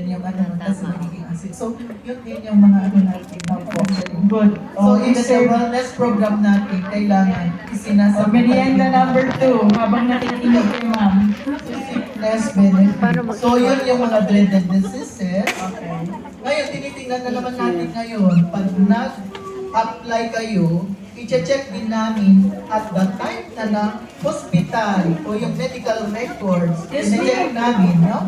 Yan yung ano, kasi magiging asset. So, yun din yung mga ano natin. Good. So, in the wellness program natin, kailangan isinasa Merienda number 2, habang nakikinig kay ma'am. sickness benefit. So, yun yung mga dreaded diseases. Okay. Ngayon, tinitingnan na naman natin ngayon, pag nag-apply kayo, i-check din namin at the time na na hospital o yung medical records, i-check namin, no?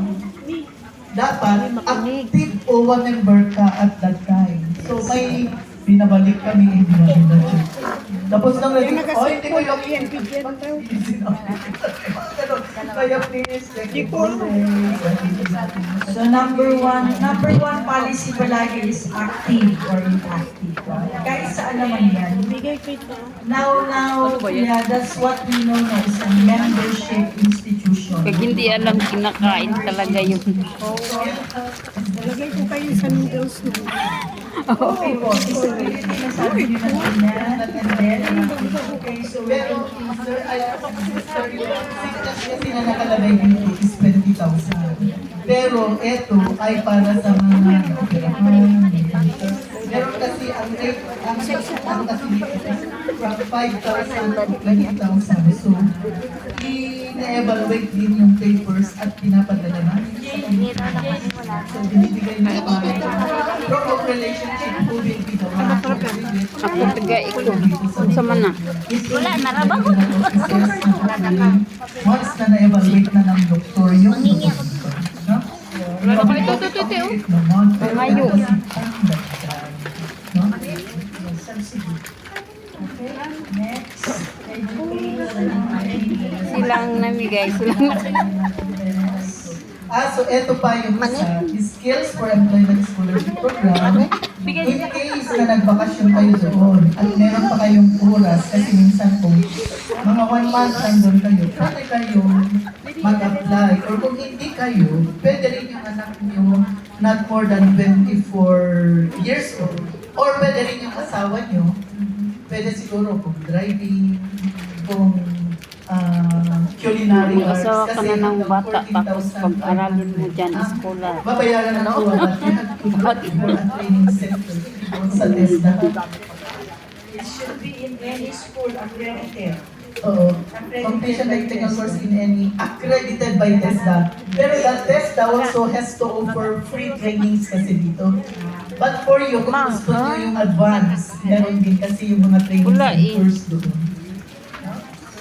Dapat active OWA member ka at that time. So may binabalik kami, hindi namin na-check. Tapos nang naging, oh, hindi ko yung kaya please, check it always. So number one policy palagi is active or inactive. Kahit saan naman yan. Now, yeah, that's what we know na is a membership institution. Pag hindi alam, kinakain talaga yun. Lagay ko kayo sa noodles mo. Okay po. So, sinasabi nyo na ganyan. And then, okay, so Pero, sir, kasi na nakalagay dito is 20,000. Pero, ito ay para sa mga pero kasi ang rate, ang kasi dito is from 5,000 to 20,000. So, ina-evaluate din yung papers at pinapadala namin. So, binibigay na from relationship who will be the one who will be Ako taga ito. Sa mana? wala, narabang ko. Once na na-evaluate na ng doktor yung no? Wala na kayo ito. Pangayo. No? next, Silang namigay. Silang So eto pa yung isa, Skills for Employment Scholarship Program. In case na nagbakasyon kayo doon at meron pa kayong oras, kasi minsan po, mga 1 month nandun kayo, pwede kayong mag-apply. Or kung hindi kayo, pwede rin yung anak nyo not more than 24 years old. Or pwede rin yung asawa nyo, pwede siguro kung driving, kung culinary arts. Asawa ka na ng bata, tapos 14,500 pag-aralin mo dyan, eskola. babayaran ng tuwa at you have to go for a training center sa TESDA. it should be in any school accredited. Oo. Completion of technical course in any accredited by TESDA. Pero the TESDA also has to offer free trainings kasi dito. But for you, kung gusto nyo yung advance, meron din kasi yung mga trainings Wala and course doon.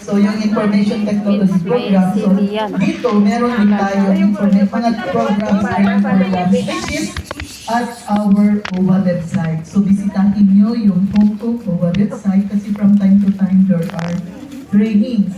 So, yung information technology program, so dito, meron din tayo mga programs, training programs, which is at our OWA website. So, bisitahin nyo yung Hong Kong OWA website kasi from time to time, there are trainings